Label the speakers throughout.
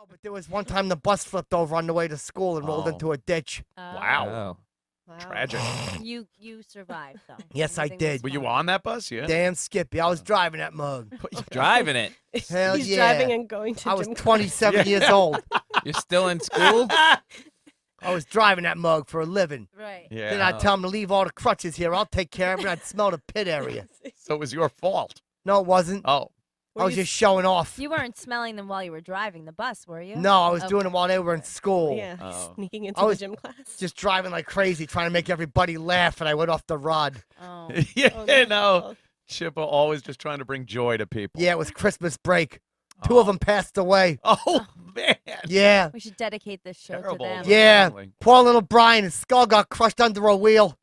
Speaker 1: but there was one time the bus flipped over on the way to school and rolled into a ditch.
Speaker 2: Wow.
Speaker 3: Wow.
Speaker 2: Tragic.
Speaker 4: You survived though.
Speaker 1: Yes, I
Speaker 4: Everything
Speaker 1: did.
Speaker 4: was
Speaker 2: Were you
Speaker 4: fine.
Speaker 2: on that bus? Yeah.
Speaker 1: Damn Skippy. I was driving that mug.
Speaker 5: Driving it.
Speaker 1: Hell
Speaker 3: He's
Speaker 1: yeah.
Speaker 3: driving and going to
Speaker 1: I was
Speaker 3: gym class.
Speaker 1: 27 years old.
Speaker 5: You're still in school?
Speaker 1: I was driving that mug for a living.
Speaker 4: Right.
Speaker 2: Yeah.
Speaker 1: Then I'd tell him to leave all the crutches here. I'll take care of it. I'd smell the pit area.
Speaker 2: So it was your fault.
Speaker 1: No, it wasn't.
Speaker 2: Oh.
Speaker 1: I was just showing off.
Speaker 4: You weren't smelling them while you were driving the bus, were you?
Speaker 1: No, I was doing
Speaker 4: Okay.
Speaker 1: it while they were in school.
Speaker 3: Yeah,
Speaker 2: Oh.
Speaker 3: sneaking into
Speaker 1: I
Speaker 3: the
Speaker 1: was
Speaker 3: gym class.
Speaker 1: Just driving like crazy, trying to make everybody laugh, and I went off the rod.
Speaker 4: Oh.
Speaker 2: Yeah,
Speaker 3: Oh,
Speaker 2: no. Chippa always just trying to bring joy to people.
Speaker 1: Yeah, it was Christmas break. Two of them passed away.
Speaker 2: Oh, man.
Speaker 1: Yeah.
Speaker 4: We should dedicate this show
Speaker 2: Terrible.
Speaker 4: to them.
Speaker 1: Yeah.
Speaker 2: Family.
Speaker 1: Poor little Brian, his skull got crushed under a wheel.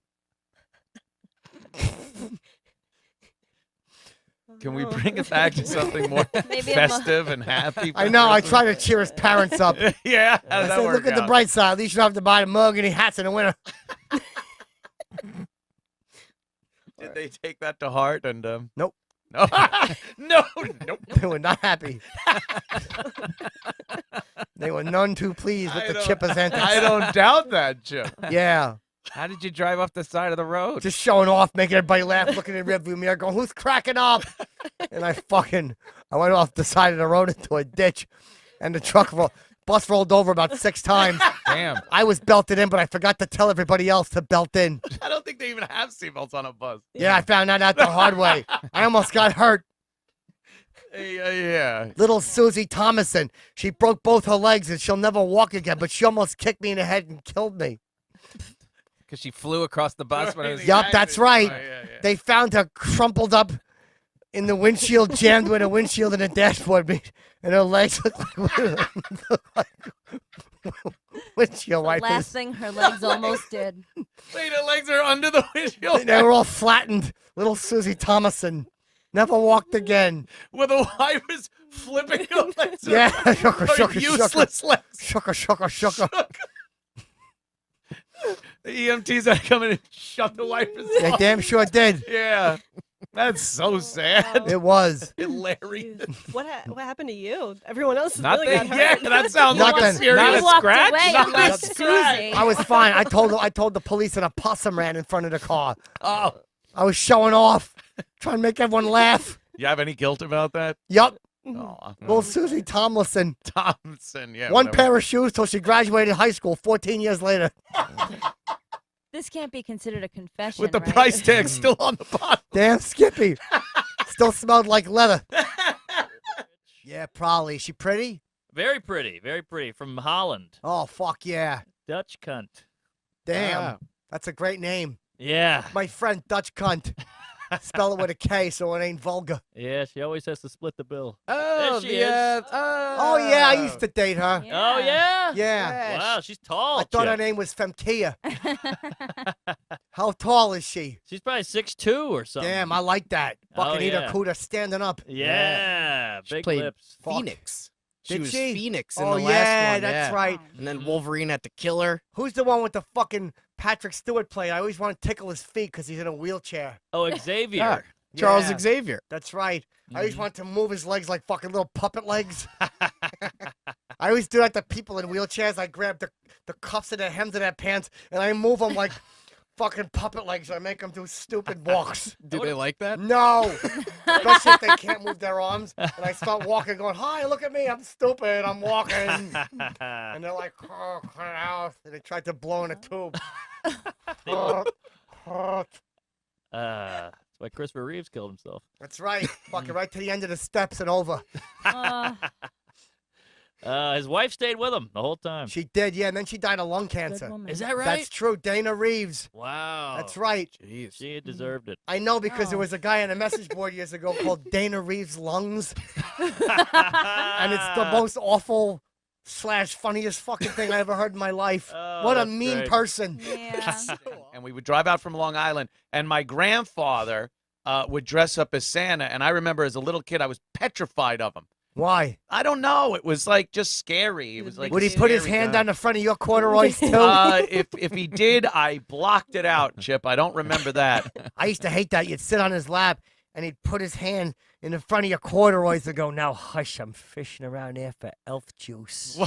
Speaker 2: Can we bring it back to something more
Speaker 4: Maybe a
Speaker 2: festive and happy? for
Speaker 1: I know, I
Speaker 2: Christmas?
Speaker 1: try to cheer his parents up.
Speaker 2: Yeah.
Speaker 1: I
Speaker 2: how'd that
Speaker 1: said,
Speaker 2: work
Speaker 1: look at the
Speaker 2: out?
Speaker 1: bright side. At least you don't have to buy the mug and the hats in the winter.
Speaker 2: Did they take that to heart? And
Speaker 1: Nope.
Speaker 2: No. No. Nope.
Speaker 1: They were not happy. They were none too pleased with
Speaker 2: I
Speaker 1: the
Speaker 2: don't-
Speaker 1: Chipper's antics.
Speaker 2: I don't doubt that, Chip.
Speaker 1: Yeah.
Speaker 5: How did you drive off the side of the road?
Speaker 1: Just showing off, making everybody laugh, looking in the rearview mirror, going, who's cracking up? And I went off the side of the road into a ditch, and the bus rolled over about 6 times.
Speaker 5: Damn.
Speaker 1: I was belted in, but I forgot to tell everybody else to belt in.
Speaker 2: I don't think they even have seatbelts on a bus.
Speaker 1: Yeah, I found that out the hard way. I almost got hurt.
Speaker 2: Yeah.
Speaker 1: Little Susie Thomason, she broke both her legs, and she'll never walk again, but she almost kicked me in the head and killed me.
Speaker 5: Because she flew across the bus when it was...
Speaker 1: Yup, that's right.
Speaker 2: Yeah.
Speaker 1: They found her crumpled up in the windshield, jammed with a windshield and a dashboard, and her legs look like windshield
Speaker 4: The last
Speaker 1: wipers.
Speaker 4: thing her legs almost did.
Speaker 2: Wait, her legs are under the windshield
Speaker 1: They were all flattened. Little Susie Thomason never walked again.
Speaker 2: with the wipers flipping her legs.
Speaker 1: Yeah, shook her,
Speaker 2: Her
Speaker 1: shook her, shook her,
Speaker 2: useless legs.
Speaker 1: shook her, shook her, shook her.
Speaker 2: The EMTs had to come in and shut the wipers
Speaker 1: They
Speaker 2: off.
Speaker 1: damn sure did.
Speaker 2: Yeah. That's so sad.
Speaker 1: It was.
Speaker 2: Hilarious.
Speaker 3: What happened to you? Everyone else
Speaker 5: Nothing.
Speaker 3: really got
Speaker 2: Yeah,
Speaker 3: hurt.
Speaker 2: that sounds like a
Speaker 1: Nothing.
Speaker 2: serious
Speaker 5: Not
Speaker 4: You
Speaker 5: a
Speaker 4: walked
Speaker 5: scratch?
Speaker 4: away
Speaker 2: Not
Speaker 4: unlike
Speaker 2: a
Speaker 4: Susie.
Speaker 1: I was fine. I told the police an opossum ran in front of the car.
Speaker 2: Oh.
Speaker 1: I was showing off, trying to make everyone laugh.
Speaker 2: You have any guilt about that?
Speaker 1: Yup.
Speaker 2: Oh,
Speaker 1: Little Susie Tomlinson.
Speaker 2: Thompson, yeah.
Speaker 1: One
Speaker 2: whatever.
Speaker 1: pair of shoes till she graduated high school 14 years later.
Speaker 4: This can't be considered a confession,
Speaker 2: With the
Speaker 4: right?
Speaker 2: price tag still on the bottom.
Speaker 1: Damn Skippy. Still smelled like leather. Yeah, probably. Is she pretty?
Speaker 6: Very pretty, from Holland.
Speaker 1: Oh, fuck yeah.
Speaker 6: Dutch cunt.
Speaker 1: Damn.
Speaker 2: Ah.
Speaker 1: That's a great name.
Speaker 6: Yeah,
Speaker 1: My friend, Dutch cunt. Spell it with a K so it ain't vulgar.
Speaker 6: yeah. She always has to split the bill.
Speaker 5: Oh,
Speaker 6: There she is.
Speaker 1: Oh, yeah, I used to date her.
Speaker 6: Oh yeah.
Speaker 1: Yeah.
Speaker 6: Wow, she's tall.
Speaker 1: I thought her
Speaker 6: Chip.
Speaker 1: name was Femkia. How tall is she?
Speaker 6: She's probably 6'2" or something.
Speaker 1: Damn, I like that.
Speaker 6: Oh,
Speaker 1: Fucking eat
Speaker 6: yeah.
Speaker 1: a cooter standing up.
Speaker 6: Yeah,
Speaker 7: She
Speaker 6: big
Speaker 7: played
Speaker 6: lips.
Speaker 1: Fuck.
Speaker 7: Phoenix. She
Speaker 1: Did
Speaker 7: was
Speaker 1: she?
Speaker 7: Phoenix in
Speaker 1: Oh,
Speaker 7: the last
Speaker 1: yeah,
Speaker 7: one.
Speaker 1: that's
Speaker 7: yeah.
Speaker 1: right.
Speaker 7: And then Wolverine had to kill her.
Speaker 1: Who's the one with the fucking Patrick Stewart play? I always want to tickle his feet because he's in a wheelchair.
Speaker 6: Oh, Xavier.
Speaker 7: Charles
Speaker 1: Yeah,
Speaker 7: Xavier.
Speaker 1: That's right. I always want to move his legs like fucking little puppet legs. I always do that to people in wheelchairs. I grab the cuffs of their hems of their pants and I move them like fucking puppet legs. I make them do stupid walks.
Speaker 7: Do they like that?
Speaker 1: No. Especially if they can't move their arms. And I start walking going, hi, look at me. I'm stupid. I'm walking. And they're like, oh, cut it out. And they tried to blow in a tube.
Speaker 6: That's why Christopher Reeves killed himself.
Speaker 1: That's right. Fucking right to the end of the steps and over.
Speaker 6: His wife stayed with him the whole time.
Speaker 1: She did, yeah. And then she died of lung
Speaker 4: Good
Speaker 1: cancer.
Speaker 4: woman.
Speaker 6: Is that right?
Speaker 1: That's true. Dana Reeves.
Speaker 6: Wow.
Speaker 1: That's right.
Speaker 7: Jeez.
Speaker 6: She deserved it.
Speaker 1: I know because there
Speaker 4: Oh.
Speaker 1: was a guy on a message board years ago called Dana Reeves Lungs. And it's the most awful / funniest fucking thing I ever heard in my life.
Speaker 6: Oh,
Speaker 1: What a
Speaker 6: that's
Speaker 1: mean
Speaker 6: great.
Speaker 1: person.
Speaker 4: Yeah.
Speaker 2: And we would drive out from Long Island, and my grandfather would dress up as Santa. And I remember as a little kid, I was petrified of him.
Speaker 1: Why?
Speaker 2: I don't know. It was like just scary. It was like
Speaker 1: Would
Speaker 2: a
Speaker 1: he put his
Speaker 2: scary
Speaker 1: hand
Speaker 2: guy.
Speaker 1: on the front of your corduroys too?
Speaker 2: If he did, I blocked it out, Chip. I don't remember that.
Speaker 1: I used to hate that. You'd sit on his lap and he'd put his hand in the front of your corduroys and go, "Now hush, I'm fishing around there for elf juice."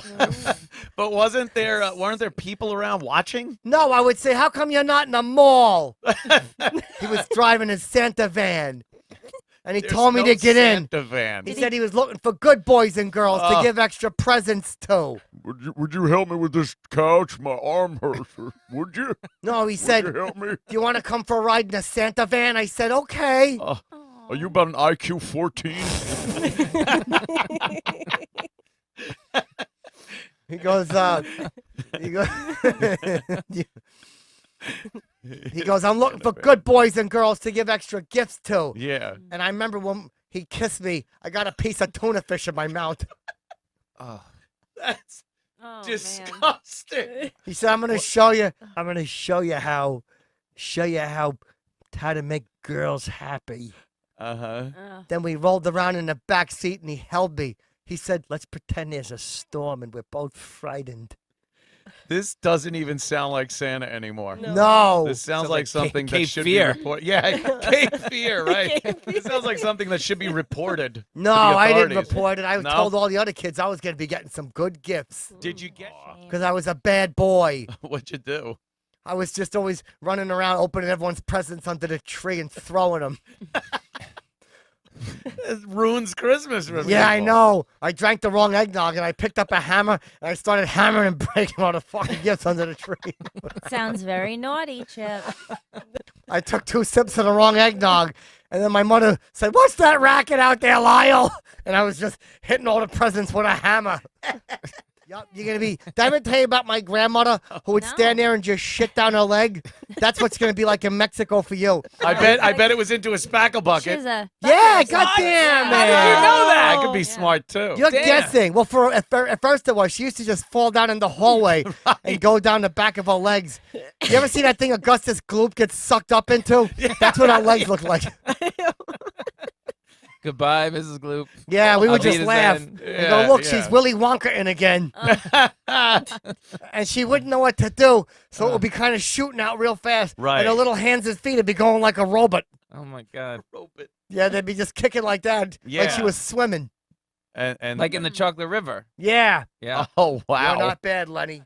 Speaker 2: But weren't there people around watching?
Speaker 1: No, I would say, "How come you're not in the mall?" He was driving his Santa van, and he
Speaker 2: There's
Speaker 1: told me
Speaker 2: no
Speaker 1: to get in.
Speaker 2: Santa van.
Speaker 1: He said he was looking for good boys and girls to
Speaker 2: Oh.
Speaker 1: give extra presents to.
Speaker 8: Would you help me with this couch? My arm hurts. Would you?
Speaker 1: No, he
Speaker 8: Would
Speaker 1: said,
Speaker 8: you help me?
Speaker 1: "Do you want to come for a ride in a Santa van?" I said, "Okay."
Speaker 8: Are you about an IQ 14?
Speaker 1: He goes, he goes, he goes, "I'm looking for good boys and girls to give extra gifts to."
Speaker 2: Yeah.
Speaker 1: And I remember when he kissed me, I got a piece of tuna fish in my mouth.
Speaker 5: Oh.
Speaker 2: That's
Speaker 4: Oh, man.
Speaker 2: disgusting.
Speaker 1: He said, I'm gonna show you how to make girls happy."
Speaker 2: Uh-huh.
Speaker 1: Then we rolled around in the back seat and he held me. He said, "Let's pretend there's a storm and we're both frightened."
Speaker 2: This doesn't even sound like Santa anymore.
Speaker 1: No.
Speaker 2: This sounds
Speaker 5: Sounds
Speaker 2: like
Speaker 5: like
Speaker 2: something that
Speaker 5: Cape
Speaker 2: should
Speaker 5: Fear.
Speaker 2: be reported. Yeah, Cape Fear, right? This sounds like something that should be reported.
Speaker 1: No,
Speaker 2: to the
Speaker 1: I didn't
Speaker 2: authorities.
Speaker 1: report it. I
Speaker 2: No?
Speaker 1: told all the other kids I was going to be getting some good gifts
Speaker 2: Did you get?
Speaker 1: because I was a bad boy.
Speaker 2: What'd you do?
Speaker 1: I was just always running around opening everyone's presents under the tree and throwing them.
Speaker 2: It ruins Christmas for
Speaker 1: Yeah, I
Speaker 2: people.
Speaker 1: know. I drank the wrong eggnog and I picked up a hammer and I started hammering and breaking all the fucking gifts under the tree.
Speaker 4: Sounds very naughty, Chip.
Speaker 1: I took 2 sips of the wrong eggnog and then my mother said, "What's that racket out there, Lyle?" And I was just hitting all the presents with a hammer. Yup, you're gonna be. Did I ever tell you about my grandmother who would
Speaker 4: No.
Speaker 1: stand there and just shit down her leg? That's what's gonna be like in Mexico for you.
Speaker 2: I bet it was into a spackle bucket.
Speaker 4: She's a
Speaker 1: Yeah,
Speaker 4: bucket or
Speaker 1: goddamn,
Speaker 4: something.
Speaker 2: How did you know that? I could be
Speaker 4: Yeah.
Speaker 2: smart too.
Speaker 1: You're
Speaker 5: Damn.
Speaker 1: guessing. Well, at first it was. She used to just fall down in the hallway and go down the back of her legs. You ever see that thing Augustus Gloop gets sucked up into? That's what her legs look like.
Speaker 5: Goodbye, Mrs. Gloop.
Speaker 1: Yeah, we would
Speaker 5: Auf
Speaker 1: just laugh
Speaker 5: Wiedersehen.
Speaker 1: and go, "Look, she's Willy Wonka-ing again." And she wouldn't know what to do, so it would be kind of shooting out real fast.
Speaker 2: Right.
Speaker 1: And her little hands and feet would be going like a robot.
Speaker 5: Oh my God.
Speaker 1: Yeah, they'd be just kicking like that, like she
Speaker 2: Yeah.
Speaker 1: was swimming.
Speaker 2: And
Speaker 5: Like in the Chocolate River.
Speaker 1: Yeah.
Speaker 5: Yeah.
Speaker 2: oh wow.
Speaker 1: You're not bad, Lenny.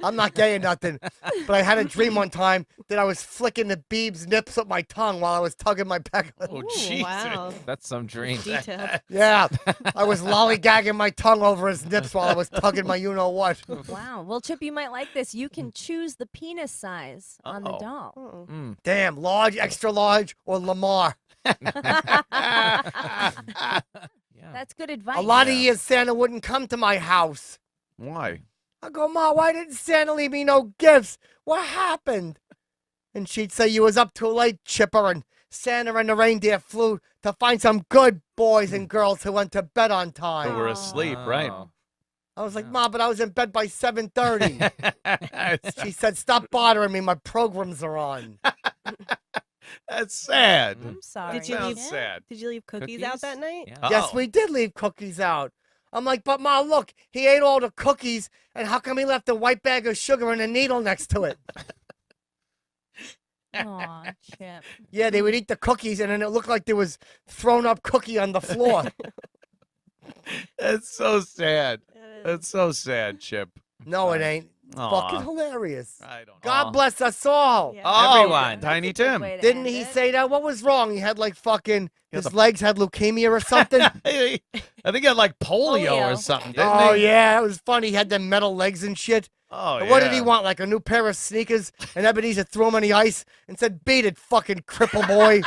Speaker 1: I'm not gay or nothing, but I had a dream one time that I was flicking the Beeb's nips with my tongue while I was tugging my back.
Speaker 2: Oh
Speaker 3: Ooh,
Speaker 2: Jesus.
Speaker 3: wow.
Speaker 5: That's some dream.
Speaker 3: Detailed.
Speaker 1: Yeah, I was lollygagging my tongue over his nips while I was tugging my you-know-what.
Speaker 4: Wow. Well, Chip, you might like this. You can choose the penis size on the
Speaker 2: Uh-oh.
Speaker 4: doll.
Speaker 3: Oh.
Speaker 5: Mm.
Speaker 1: Damn, large, extra large, or Lamar.
Speaker 5: Yeah.
Speaker 4: That's good advice.
Speaker 1: A lot of years Santa wouldn't come to my house.
Speaker 2: Why?
Speaker 1: I go, "Ma, why didn't Santa leave me no gifts? What happened?" And she'd say, "You was up too late, Chipper, and Santa and the reindeer flew to find some good boys and girls who went to bed on
Speaker 2: They
Speaker 1: time."
Speaker 2: were asleep, right?
Speaker 5: Oh.
Speaker 1: I was like, "Ma, but I was in bed by 7:30.
Speaker 2: That's
Speaker 1: She said, "Stop bothering me. My programs are on."
Speaker 2: sad.
Speaker 4: I'm sorry.
Speaker 3: Did you
Speaker 2: Sounds
Speaker 3: leave?
Speaker 2: sad.
Speaker 3: Did you leave cookies out that night?
Speaker 5: Yeah.
Speaker 1: Yes,
Speaker 2: Oh.
Speaker 1: we did leave cookies out. I'm like, "But Ma, look, he ate all the cookies, and how come he left a white bag of sugar and a needle next to it?"
Speaker 4: Aw, Chip.
Speaker 1: Yeah, they would eat the cookies, and then it looked like there was thrown up cookie on the floor.
Speaker 2: That's so sad.
Speaker 3: It is.
Speaker 2: That's so sad, Chip.
Speaker 1: No, it ain't.
Speaker 2: Aw.
Speaker 1: Fucking hilarious.
Speaker 2: I don't.
Speaker 1: God bless us all.
Speaker 3: Yeah.
Speaker 2: Oh,
Speaker 5: Everyone.
Speaker 2: Tiny
Speaker 4: That's a good
Speaker 2: Tim.
Speaker 4: way to
Speaker 1: Didn't
Speaker 4: end
Speaker 1: he
Speaker 4: it.
Speaker 1: say that? What was wrong? He had like fucking,
Speaker 2: He had
Speaker 1: his
Speaker 2: the-
Speaker 1: legs had leukemia or something.
Speaker 2: I think he had like polio, or
Speaker 4: Polio.
Speaker 2: something, didn't
Speaker 1: Oh,
Speaker 2: he?
Speaker 1: yeah, it was funny. He had them metal legs and shit.
Speaker 2: Oh,
Speaker 1: But
Speaker 2: yeah.
Speaker 1: what did he want? Like a new pair of sneakers? And Ebenezer threw him on the ice and said, "Beat it, fucking cripple boy.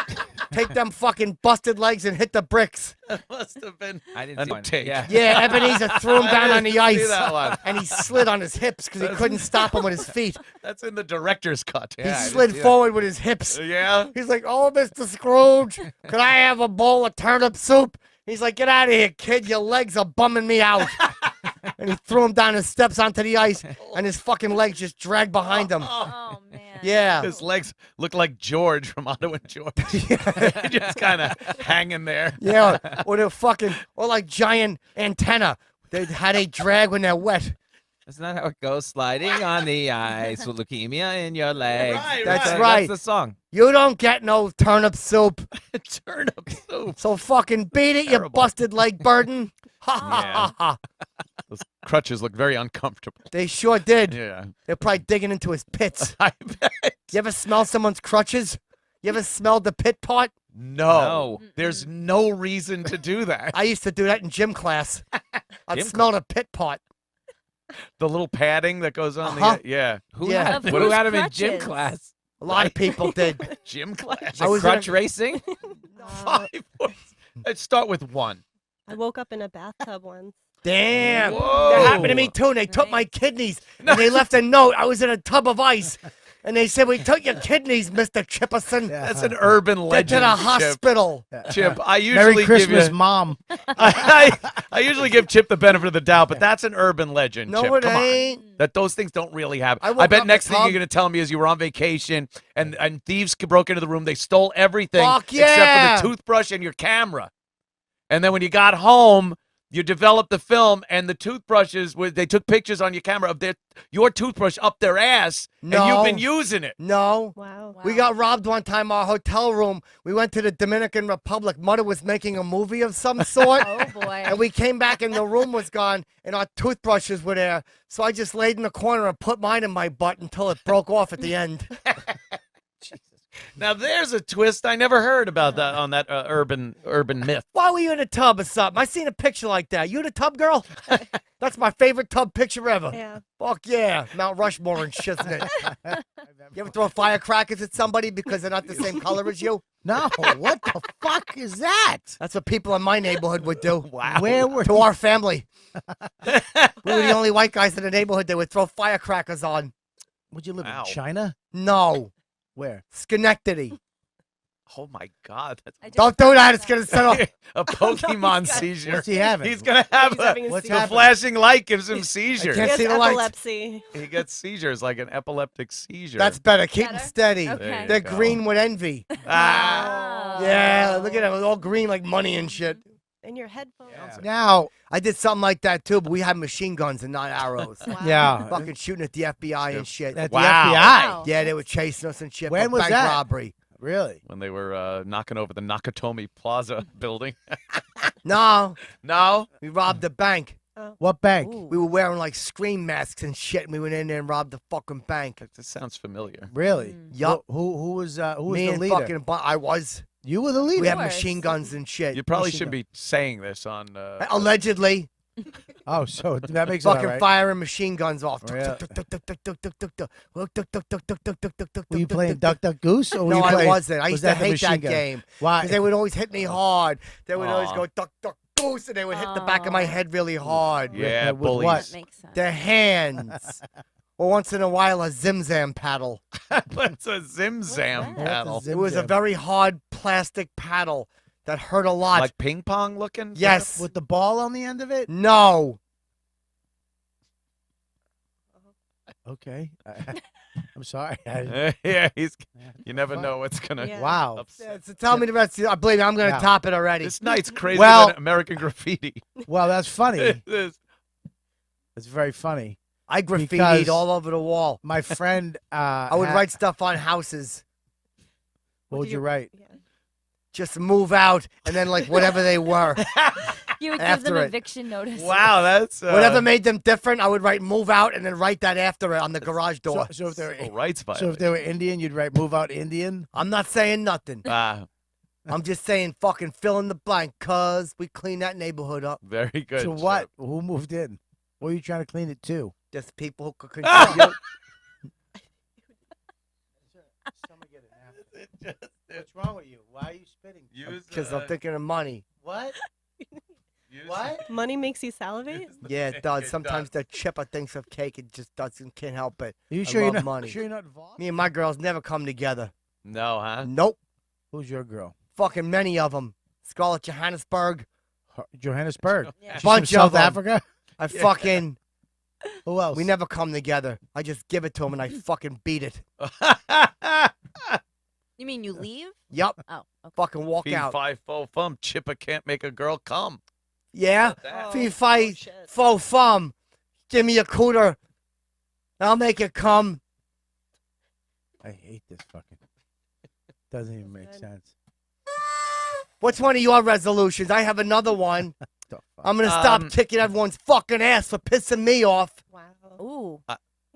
Speaker 1: Take them fucking busted legs and hit the bricks."
Speaker 2: That must have been.
Speaker 5: I didn't
Speaker 2: A
Speaker 5: see
Speaker 2: new
Speaker 5: one.
Speaker 2: take.
Speaker 5: Yeah.
Speaker 1: Yeah, Ebenezer threw him
Speaker 2: I
Speaker 1: down on
Speaker 2: didn't
Speaker 1: the ice.
Speaker 2: see that one.
Speaker 1: And he slid on his hips because he
Speaker 2: That's-
Speaker 1: couldn't stop him with his feet.
Speaker 2: That's in the director's cut.
Speaker 5: Yeah, I
Speaker 1: He
Speaker 5: didn't
Speaker 1: slid
Speaker 5: see that.
Speaker 1: forward with his hips.
Speaker 2: Yeah.
Speaker 1: He's like, "Oh, Mr. Scrooge, could I have a bowl of turnip soup?" He's like, "Get out of here, kid. Your legs are bumming me out." And he threw him down the steps onto the ice, and his fucking legs just dragged behind him.
Speaker 4: Oh, man.
Speaker 1: Yeah.
Speaker 2: His legs look like George from Otto and George. Just kind of hanging there.
Speaker 1: Yeah, or they're fucking, or like giant antenna. How they drag when they're wet.
Speaker 5: Isn't that how it goes? Sliding on the ice with leukemia in your legs.
Speaker 2: Right,
Speaker 1: That's
Speaker 2: right.
Speaker 1: right.
Speaker 5: That's the song.
Speaker 1: You don't get no turnip soup.
Speaker 2: Turnip soup.
Speaker 1: So fucking beat it, you
Speaker 2: Terrible.
Speaker 1: busted leg burden. Ha
Speaker 2: Yeah.
Speaker 1: ha ha.
Speaker 2: Those crutches look very uncomfortable.
Speaker 1: They sure did.
Speaker 2: Yeah.
Speaker 1: They're probably digging into his pits.
Speaker 2: I bet.
Speaker 1: You ever smell someone's crutches? You ever smelled the pit part?
Speaker 2: No. There's no reason to do that.
Speaker 1: I used to do that in gym class. I'd
Speaker 2: Gym
Speaker 1: smell the pit part.
Speaker 2: The little padding that goes on
Speaker 1: Uh-huh.
Speaker 2: the yeah.
Speaker 5: Who
Speaker 1: Yeah.
Speaker 5: had,
Speaker 4: Of
Speaker 5: who
Speaker 4: whose
Speaker 5: had him in gym
Speaker 4: crutches?
Speaker 5: class?
Speaker 1: A lot of people did.
Speaker 2: Gym class.
Speaker 1: I was in
Speaker 5: Crutch racing?
Speaker 2: Five. Let's start with one.
Speaker 3: I woke up in a bathtub once.
Speaker 1: Damn.
Speaker 2: Whoa.
Speaker 1: That happened to me too. And they took my kidneys and they left a note. I was in a tub of ice. And they said, we took your kidneys, Mr. Chipperson.
Speaker 2: That's an urban
Speaker 1: Get
Speaker 2: legend.
Speaker 1: to the
Speaker 2: Chip.
Speaker 1: hospital.
Speaker 2: Chip, I usually
Speaker 7: Merry
Speaker 2: give
Speaker 7: Christmas,
Speaker 2: you,
Speaker 7: Mom.
Speaker 2: I usually give Chip the benefit of the doubt, but that's an urban legend.
Speaker 1: No,
Speaker 2: Chip.
Speaker 1: it
Speaker 2: Come on.
Speaker 1: ain't.
Speaker 2: That those things don't really happen.
Speaker 1: I
Speaker 2: I,
Speaker 1: woke
Speaker 2: bet
Speaker 1: up
Speaker 2: next
Speaker 1: in
Speaker 2: thing
Speaker 1: the
Speaker 2: you're
Speaker 1: tub.
Speaker 2: going to tell me is you were on vacation and thieves broke into the room. They stole everything
Speaker 1: Fuck
Speaker 2: except
Speaker 1: yeah.
Speaker 2: for the toothbrush and your camera. And then when you got home, you developed the film and the toothbrushes. They took pictures on your camera of your toothbrush up their ass, and you've
Speaker 1: No.
Speaker 2: been using it.
Speaker 1: No.
Speaker 3: Wow.
Speaker 1: We got robbed one time, our hotel room. We went to the Dominican Republic. Mother was making a movie of some sort.
Speaker 4: Oh boy.
Speaker 1: And we came back and the room was gone and our toothbrushes were there. So I just laid in the corner and put mine in my butt until it broke off at the end.
Speaker 2: Now there's a twist I never heard about that on that urban myth.
Speaker 1: Why were you in a tub or something? I seen a picture like that. You in a tub, girl? That's my favorite tub picture ever.
Speaker 3: Yeah.
Speaker 1: Fuck yeah. Mount Rushmore and shit, isn't it? You ever throw firecrackers at somebody because they're not the same color as you?
Speaker 7: No, what the fuck is that?
Speaker 1: That's what people in my neighborhood would do.
Speaker 2: Wow.
Speaker 7: Where were
Speaker 1: To our family. We were the only white guys in the neighborhood that would throw firecrackers on.
Speaker 7: Would you live
Speaker 2: Wow.
Speaker 7: in China?
Speaker 1: No.
Speaker 7: Where?
Speaker 1: Schenectady.
Speaker 2: Oh my God! That's
Speaker 4: I just
Speaker 1: Don't do that. It's going to set off.
Speaker 2: a Pokemon seizure.
Speaker 7: What's he having?
Speaker 2: He's gonna have
Speaker 3: He's having a
Speaker 7: what's
Speaker 3: seizure.
Speaker 2: the
Speaker 7: happening?
Speaker 2: flashing light gives him seizures.
Speaker 1: can't
Speaker 3: He has
Speaker 1: see the lights.
Speaker 3: epilepsy.
Speaker 2: He gets seizures like an epileptic seizure.
Speaker 1: That's better. Keep them
Speaker 4: Better?
Speaker 1: steady.
Speaker 4: Okay.
Speaker 2: There you
Speaker 1: They're
Speaker 2: go.
Speaker 1: green with envy.
Speaker 2: Ah.
Speaker 4: Oh.
Speaker 1: Yeah, look at them. It's all green like money and shit.
Speaker 3: And your headphones.
Speaker 2: Yeah.
Speaker 7: Now,
Speaker 1: I did something like that too, but we had machine guns and not arrows.
Speaker 3: Wow.
Speaker 7: yeah,
Speaker 1: Fucking shooting at the FBI and shit.
Speaker 7: at the
Speaker 2: Wow.
Speaker 7: FBI.
Speaker 4: Wow.
Speaker 1: Yeah, they were chasing us and shit.
Speaker 7: When
Speaker 1: for
Speaker 7: was
Speaker 1: bank
Speaker 7: that?
Speaker 1: robbery.
Speaker 7: Really?
Speaker 2: When they were knocking over the Nakatomi Plaza building.
Speaker 1: No,
Speaker 2: No.
Speaker 1: we robbed the bank.
Speaker 7: What bank?
Speaker 1: We were wearing like scream masks and shit, and we went in there and robbed the fucking bank.
Speaker 2: That sounds familiar.
Speaker 7: Really?
Speaker 1: Yup.
Speaker 7: Who was
Speaker 1: Me
Speaker 7: the
Speaker 1: and
Speaker 7: leader?
Speaker 1: fucking I was.
Speaker 7: You were the leader.
Speaker 1: We had
Speaker 4: course.
Speaker 1: machine guns and shit.
Speaker 2: You probably
Speaker 7: Machine
Speaker 2: shouldn't be saying this on.
Speaker 1: Allegedly,
Speaker 7: Oh, so that makes it all
Speaker 1: fucking
Speaker 7: right.
Speaker 1: firing machine guns off.
Speaker 7: Yeah. Were you playing Duck Duck Goose? Or were
Speaker 1: No,
Speaker 7: you
Speaker 1: I
Speaker 7: playing,
Speaker 1: wasn't. I
Speaker 7: was
Speaker 1: used to
Speaker 7: that the
Speaker 1: hate
Speaker 7: machine
Speaker 1: that
Speaker 7: gun?
Speaker 1: game
Speaker 7: Why?
Speaker 1: because they would always hit me hard. They would always
Speaker 2: Aw.
Speaker 1: go duck duck goose, and they would hit the back of my
Speaker 4: Aw.
Speaker 1: head really hard.
Speaker 2: Yeah,
Speaker 7: with
Speaker 2: bullies.
Speaker 7: what?
Speaker 4: That makes sense.
Speaker 1: Their hands, or once in a while a zimzam paddle.
Speaker 2: What's a Zim Zam
Speaker 4: that?
Speaker 2: paddle?
Speaker 7: What's
Speaker 1: It was a
Speaker 7: Zim-zam?
Speaker 1: very hard plastic paddle that hurt a lot.
Speaker 2: Like ping pong looking?
Speaker 1: Yes.
Speaker 7: with the ball on the end of it.
Speaker 1: No.
Speaker 7: Okay, I'm sorry.
Speaker 2: Yeah, you never know what's gonna.
Speaker 3: Yeah.
Speaker 7: Wow.
Speaker 2: upset.
Speaker 1: Yeah, so tell me the rest. I believe me, I'm going to
Speaker 7: Yeah.
Speaker 1: top it already.
Speaker 2: This night's crazier
Speaker 7: Well-
Speaker 2: than American Graffiti.
Speaker 7: Well, that's funny.
Speaker 2: This-
Speaker 7: It's very funny.
Speaker 1: I graffitied
Speaker 7: because-
Speaker 1: all over the wall.
Speaker 7: My friend.
Speaker 1: I would write stuff on houses.
Speaker 7: What would you write?
Speaker 3: Yeah.
Speaker 1: Just move out, and then like whatever they were,
Speaker 4: You would give
Speaker 1: After
Speaker 4: them
Speaker 1: it.
Speaker 4: eviction notice.
Speaker 2: wow, that's
Speaker 1: whatever made them different, I would write move out, and then write that after it on the garage door.
Speaker 7: So if they're
Speaker 2: civil rights
Speaker 7: so if
Speaker 2: violation.
Speaker 7: they were Indian, you'd write "Move out Indian."
Speaker 1: I'm not saying nothing.
Speaker 2: Ah,
Speaker 1: I'm just saying fucking fill in the blank, cuz we clean that neighborhood up.
Speaker 2: very good.
Speaker 7: So what? Who moved in? What are you trying to clean it to?
Speaker 1: Just people who could contribute.
Speaker 7: What's wrong with you? Why are you spitting?
Speaker 1: Because I'm thinking of money.
Speaker 7: What? What?
Speaker 3: Money makes you salivate?
Speaker 1: Yeah, it does. Sometimes the chipper thinks of cake and just doesn't, can't help it.
Speaker 7: Are you
Speaker 1: I
Speaker 7: sure you're
Speaker 1: love
Speaker 7: not?
Speaker 1: money.
Speaker 7: Sure you're not involved?
Speaker 1: Me and my girls never come together.
Speaker 2: No, huh?
Speaker 1: Nope.
Speaker 7: Who's your girl?
Speaker 1: Fucking many of them. Scarlett, Johannesburg.
Speaker 7: Johannesburg.
Speaker 4: Yeah.
Speaker 7: She's from
Speaker 1: Bunch of
Speaker 7: South
Speaker 1: 'em.
Speaker 7: Africa.
Speaker 1: I fucking.
Speaker 7: Who else?
Speaker 1: We never come together. I just give it to them and I fucking beat it.
Speaker 4: You mean you leave?
Speaker 1: Yup.
Speaker 4: Oh, okay.
Speaker 1: Fucking walk
Speaker 2: Fee
Speaker 1: out.
Speaker 2: fi fo fum. Chipper can't make a girl come.
Speaker 1: Yeah.
Speaker 2: That-
Speaker 1: Fee fi
Speaker 3: shit.
Speaker 1: fo fum. Give me a cooter. I'll make it come.
Speaker 7: I hate this fucking. Doesn't even make
Speaker 3: Good.
Speaker 7: sense.
Speaker 1: What's one of your resolutions? I have another one.
Speaker 7: The fuck?
Speaker 1: I'm gonna stop
Speaker 2: Um,
Speaker 1: kicking everyone's fucking ass for pissing me off.
Speaker 3: Wow.
Speaker 4: Ooh.
Speaker 3: Yeah.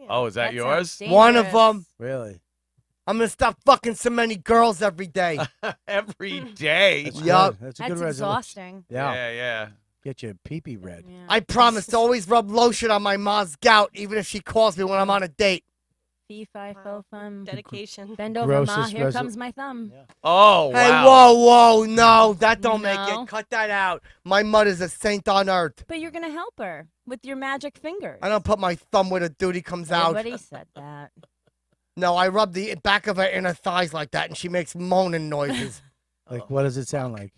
Speaker 2: Oh, is that yours?
Speaker 4: sounds
Speaker 1: One of
Speaker 4: dangerous.
Speaker 1: them.
Speaker 7: Really?
Speaker 1: I'm gonna stop fucking so many girls every day.
Speaker 2: Every day.
Speaker 7: That's
Speaker 1: Yup.
Speaker 7: good. That's a
Speaker 4: That's
Speaker 7: good resolution.
Speaker 4: exhausting.
Speaker 7: Yeah.
Speaker 2: Yeah.
Speaker 7: Get your pee-pee red.
Speaker 4: Yeah.
Speaker 1: I promise to always rub lotion on my mom's gout, even if she calls me when I'm on a date.
Speaker 4: Fee, fi,
Speaker 3: Wow.
Speaker 4: fo, fum.
Speaker 3: Dedication.
Speaker 4: Bend over, ma.
Speaker 7: Grossest
Speaker 4: Here
Speaker 7: resol-
Speaker 4: comes my thumb.
Speaker 2: Oh,
Speaker 1: Hey,
Speaker 2: wow.
Speaker 1: whoa, no, that don't make
Speaker 4: No.
Speaker 1: it. Cut that out. My mother's a saint on earth.
Speaker 4: But you're gonna help her with your magic fingers.
Speaker 1: I don't put my thumb where the duty comes out.
Speaker 4: Nobody said that.
Speaker 1: No, I rub the back of her inner thighs like that, and she makes moaning noises.
Speaker 7: Like, what does it sound like?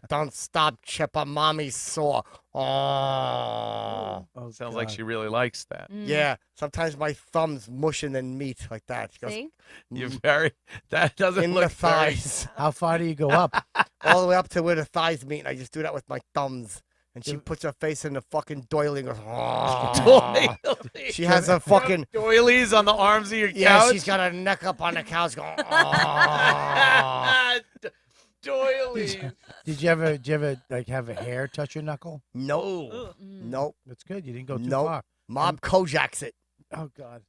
Speaker 1: Don't stop, Chipper. Mommy's sore.
Speaker 7: Oh,
Speaker 2: Sounds like
Speaker 7: God.
Speaker 2: she really likes that.
Speaker 4: Mm.
Speaker 1: Yeah, sometimes my thumb's mushing in meat like that. She goes,
Speaker 4: See?
Speaker 2: You're very. That doesn't
Speaker 1: in the
Speaker 2: look very.
Speaker 1: thighs.
Speaker 7: How far do you go up?
Speaker 1: All the way up to where the thighs meet, and I just do that with my thumbs. And she puts her face in the fucking doily and goes,
Speaker 2: Doilies.
Speaker 1: She has a fucking,
Speaker 2: doilies on the arms of your
Speaker 1: yeah,
Speaker 2: couch.
Speaker 1: she's got her neck up on the couch going,
Speaker 2: Doilies.
Speaker 7: Did you ever like have a hair touch your knuckle?
Speaker 1: Nope.
Speaker 4: Mm.
Speaker 1: Nope.
Speaker 7: That's good. You didn't go too
Speaker 1: Nope.
Speaker 7: far.
Speaker 1: Mob Kojax it.
Speaker 7: Oh God.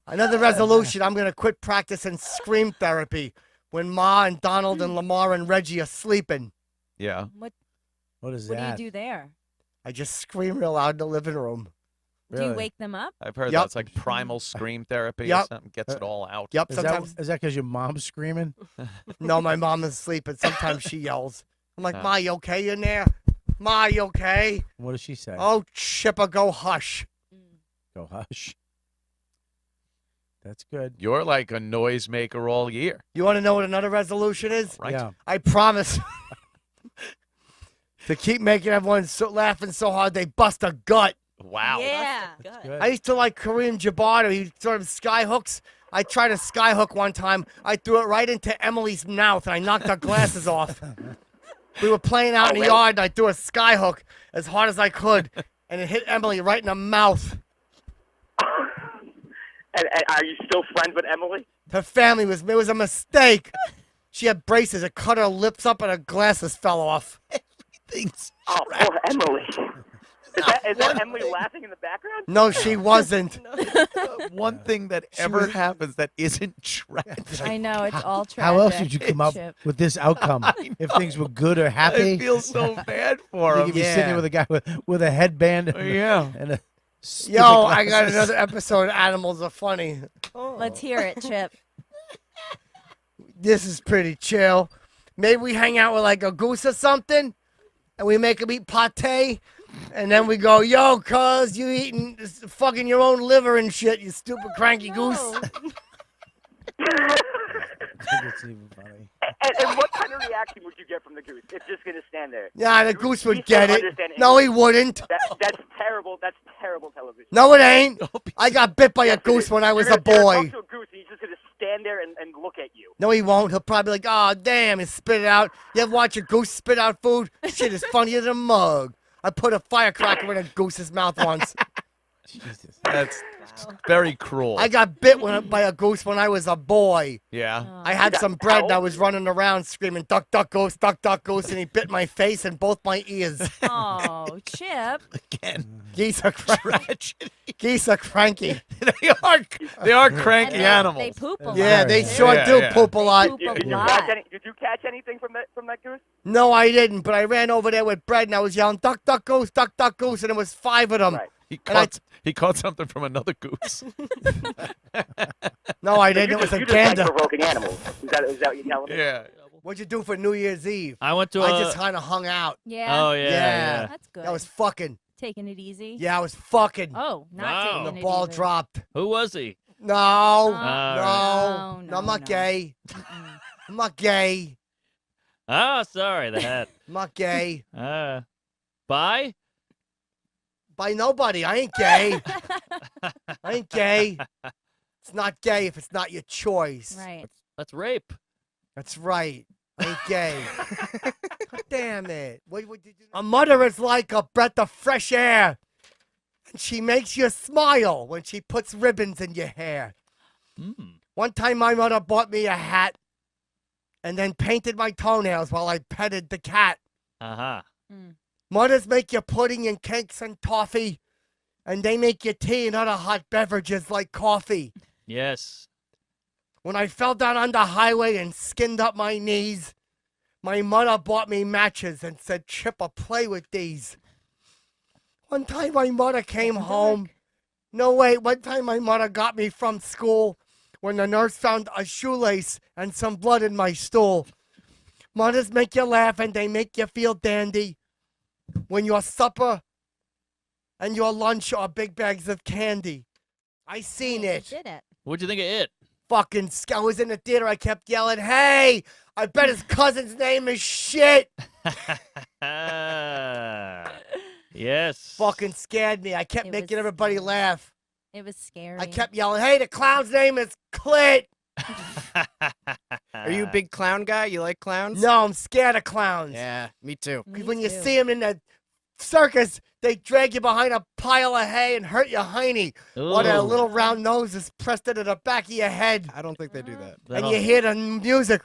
Speaker 1: Another resolution, I'm going to quit practicing scream therapy when Ma and Donald and Lamar and Reggie are sleeping.
Speaker 2: Yeah.
Speaker 7: What is
Speaker 4: What
Speaker 7: that?
Speaker 4: do you do there?
Speaker 1: I just scream real loud in the living room.
Speaker 4: Do you
Speaker 7: Really?
Speaker 4: wake them up?
Speaker 2: I've heard
Speaker 1: Yup.
Speaker 2: that's like primal scream therapy or
Speaker 1: Yup.
Speaker 2: something. Gets it all out.
Speaker 1: Yep,
Speaker 7: Is
Speaker 1: sometimes,
Speaker 7: that because your mom's screaming?
Speaker 1: no, my mom is asleep, sometimes she yells. I'm like,
Speaker 2: Oh.
Speaker 1: Ma, you okay in there? Ma, you okay?
Speaker 7: What does she say?
Speaker 1: Oh, Chipper, go hush.
Speaker 7: Go hush. That's good.
Speaker 2: You're like a noisemaker all year.
Speaker 1: You want to know what another resolution is?
Speaker 2: Right.
Speaker 7: Yeah.
Speaker 1: I promise to keep making everyone laughing so hard they bust a gut.
Speaker 2: Wow.
Speaker 4: Yeah.
Speaker 7: Good.
Speaker 1: I used to like Kareem Jabbar. He sort of sky hooks. I tried a sky hook one time. I threw it right into Emily's mouth, and I knocked her glasses off. We were playing out in the yard, and I threw a sky hook as hard as I could, and it hit Emily right in the mouth.
Speaker 9: And are you still friends with Emily?
Speaker 1: Her family it was a mistake. She had braces. It cut her lips up, and her glasses fell off.
Speaker 9: Oh, poor Emily. Is that Emily laughing in the background?
Speaker 1: No, she wasn't.
Speaker 2: One thing that ever happens that isn't tragic.
Speaker 4: I know it's all tragic.
Speaker 7: How else did you come up
Speaker 4: Chip.
Speaker 7: with this outcome? If things were good or happy,
Speaker 2: I feel so bad for
Speaker 7: you
Speaker 2: him.
Speaker 7: could be sitting there with a guy with a headband. And
Speaker 2: Yeah.
Speaker 7: and a stupid
Speaker 1: Yo, I got
Speaker 7: glasses.
Speaker 1: another episode of Animals Are Funny.
Speaker 4: Let's hear it, Chip.
Speaker 1: This is pretty chill. Maybe we hang out with like a goose or something, and we make him eat pate, and then we go, yo, cuz, you eating fucking your own liver and shit, you stupid cranky goose.
Speaker 7: It's even funny.
Speaker 9: And what kind of reaction would you get from the goose? It's just going to stand there.
Speaker 1: Yeah, the goose
Speaker 9: He
Speaker 1: would
Speaker 9: should
Speaker 1: get it.
Speaker 9: understand
Speaker 1: No, he
Speaker 9: English.
Speaker 1: wouldn't.
Speaker 9: That's terrible. That's terrible television.
Speaker 1: No, it ain't. I got bit by a goose when I was a
Speaker 9: You're gonna
Speaker 1: boy.
Speaker 9: talk to a goose, and he's just going to stand there and look at you.
Speaker 1: No, he won't. He'll probably be like, oh, damn, and spit it out. You ever watch a goose spit out food? Shit is funnier than a mug. I put a firecracker in a goose's mouth once.
Speaker 7: Jesus.
Speaker 2: That's very cruel.
Speaker 1: I got bit by a goose when I was a boy.
Speaker 2: Yeah.
Speaker 1: I had some bread and I was running around screaming, duck, duck, goose, and he bit my face and both my ears.
Speaker 4: Oh, Chip.
Speaker 2: Again.
Speaker 1: Geese are cranky. Geese are cranky.
Speaker 2: they are cranky
Speaker 4: And
Speaker 2: animals.
Speaker 4: They poop a lot.
Speaker 1: Yeah, they
Speaker 4: too.
Speaker 1: sure
Speaker 2: Yeah,
Speaker 1: do
Speaker 2: yeah.
Speaker 1: poop a lot.
Speaker 4: Poop
Speaker 9: Did
Speaker 4: a
Speaker 9: you
Speaker 4: lot.
Speaker 9: catch anything from that goose?
Speaker 1: No, I didn't, but I ran over there with bread and I was yelling, duck, duck, goose, and there was 5 of them.
Speaker 9: Right.
Speaker 2: He caught something from another goose.
Speaker 1: No, I didn't. It was a
Speaker 9: You just like
Speaker 1: gander.
Speaker 9: provoking animals. Is that what you're telling me?
Speaker 2: Yeah.
Speaker 1: What'd you do for New Year's Eve?
Speaker 6: I went to
Speaker 1: I just kind of hung out.
Speaker 4: Yeah.
Speaker 6: Oh, yeah.
Speaker 1: Yeah.
Speaker 4: That's good.
Speaker 1: I was fucking.
Speaker 4: Taking it easy.
Speaker 1: Yeah, I was fucking.
Speaker 4: Oh, not
Speaker 6: Wow.
Speaker 4: taking
Speaker 1: And
Speaker 4: it
Speaker 1: the ball
Speaker 4: easy.
Speaker 1: dropped.
Speaker 6: Who was he?
Speaker 1: No,
Speaker 4: Oh,
Speaker 1: no,
Speaker 4: no,
Speaker 1: I'm not
Speaker 4: no.
Speaker 1: gay.
Speaker 4: Mm-mm.
Speaker 1: I'm not gay.
Speaker 6: Oh, sorry, the hat.
Speaker 1: I'm not gay.
Speaker 6: Bye?
Speaker 1: By nobody. I ain't gay. I ain't gay. It's not gay if it's not your choice.
Speaker 4: Right.
Speaker 6: That's rape.
Speaker 1: That's right. I ain't gay. God damn it. What did you do? A mother is like a breath of fresh air. And she makes you smile when she puts ribbons in your hair. One time my mother bought me a hat and then painted my toenails while I petted the cat.
Speaker 6: Uh-huh.
Speaker 1: Mothers make you pudding and cakes and toffee, and they make you tea and other hot beverages like coffee.
Speaker 6: Yes.
Speaker 1: When I fell down on the highway and skinned up my knees, my mother bought me matches and said, Chipper, play with these. One time my mother came home. No, wait, one time my mother got me from school when the nurse found a shoelace and some blood in my stool. Mothers make you laugh and they make you feel dandy when your supper and your lunch are big bags of candy. I seen it.
Speaker 4: Did it?
Speaker 6: What'd you think of it?
Speaker 1: Fucking, I was in the theater, I kept yelling, hey, I bet his cousin's name is shit.
Speaker 6: Yes.
Speaker 1: Fucking scared me. I kept
Speaker 4: It
Speaker 1: making
Speaker 4: was
Speaker 1: everybody
Speaker 4: scary.
Speaker 1: laugh.
Speaker 4: It was scary.
Speaker 1: I kept yelling, hey, the clown's name is Clit.
Speaker 5: Are you a big clown guy? You like clowns?
Speaker 1: No, I'm scared of clowns.
Speaker 5: Yeah, me too.
Speaker 4: Me
Speaker 1: Because when you
Speaker 4: too.
Speaker 1: see them in the circus, they drag you behind a pile of hay and hurt your hiney. While their
Speaker 6: Ooh.
Speaker 1: little round nose is pressed into the back of your head.
Speaker 5: I don't think they do that.
Speaker 1: And
Speaker 6: That'll-
Speaker 1: you hear the music.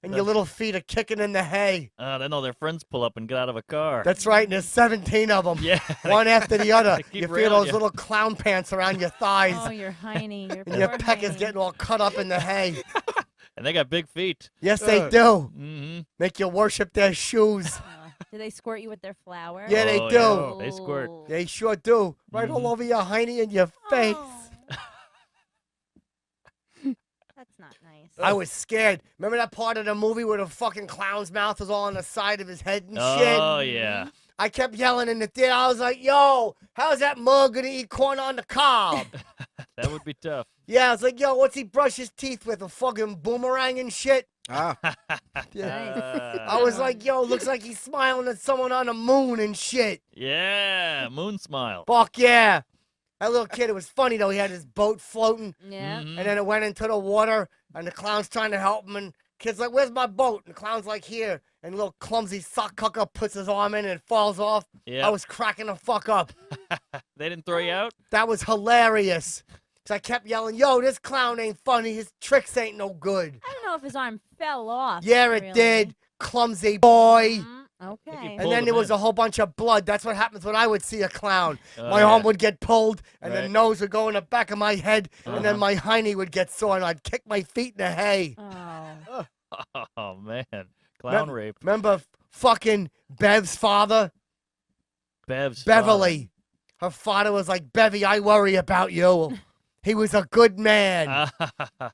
Speaker 1: And your little feet are kicking in the hay.
Speaker 6: Then all their friends pull up and get out of a car.
Speaker 1: That's right, and there's 17 of them.
Speaker 6: Yeah.
Speaker 1: One after the other.
Speaker 6: They keep
Speaker 1: You feel
Speaker 6: railing
Speaker 1: those
Speaker 6: you.
Speaker 1: little clown pants around your thighs.
Speaker 4: Oh, your hiney. Your
Speaker 1: And your
Speaker 4: poor
Speaker 1: peck is
Speaker 4: hiney.
Speaker 1: getting all cut up in the hay.
Speaker 6: And they got big feet.
Speaker 1: Yes, they do.
Speaker 6: Mm-hmm.
Speaker 1: Make you worship their shoes.
Speaker 4: Do they squirt you with their flour?
Speaker 1: Yeah, they
Speaker 6: Oh,
Speaker 1: do.
Speaker 6: yeah. They squirt.
Speaker 4: Oh.
Speaker 1: They sure do. Right all over your hiney and your face.
Speaker 4: Oh. That's not nice.
Speaker 1: I was scared. Remember that part of the movie where the fucking clown's mouth was all on the side of his head and shit?
Speaker 6: Oh, yeah.
Speaker 1: I kept yelling in the theater. I was like, yo, how's that mug gonna eat corn on the cob?
Speaker 6: That would be tough.
Speaker 1: Yeah, I was like, yo, what's he brush his teeth with? A fucking boomerang and shit?
Speaker 5: Ah,
Speaker 1: Yeah. I was like, yo, looks like he's smiling at someone on the moon and shit.
Speaker 6: Yeah. Moon smile.
Speaker 1: Fuck yeah. That little kid, it was funny though. He had his boat floating,
Speaker 4: Yeah.
Speaker 6: Mhm.
Speaker 1: and then it went into the water, and the clown's trying to help him, and kid's like, where's my boat? And the clown's like, here. And little clumsy sock cucker puts his arm in and it falls off.
Speaker 6: Yeah.
Speaker 1: I was cracking the fuck up.
Speaker 6: They didn't throw you out?
Speaker 1: That was hilarious. Because I kept yelling, yo, this clown ain't funny. His tricks ain't no good.
Speaker 4: I don't know if his arm fell off.
Speaker 1: Yeah, it
Speaker 4: really.
Speaker 1: did. Clumsy boy.
Speaker 4: Okay.
Speaker 1: And
Speaker 6: Pulled
Speaker 1: then
Speaker 6: him
Speaker 1: there was
Speaker 6: in.
Speaker 1: a whole bunch of blood. That's what happens when I would see a clown.
Speaker 6: Oh,
Speaker 1: My
Speaker 6: yeah.
Speaker 1: arm would get pulled, and the
Speaker 6: Right.
Speaker 1: nose would go in the back of my head, and then
Speaker 6: Uh-huh.
Speaker 1: my hiney would get sore, and I'd kick my feet in the hay.
Speaker 4: Oh.
Speaker 6: Oh, man. Clown
Speaker 1: Mem-
Speaker 6: rape.
Speaker 1: Remember fucking Bev's father?
Speaker 6: Bev's
Speaker 1: Beverly. Her father was like, Bevy, I worry about you. He was a good man.
Speaker 6: father.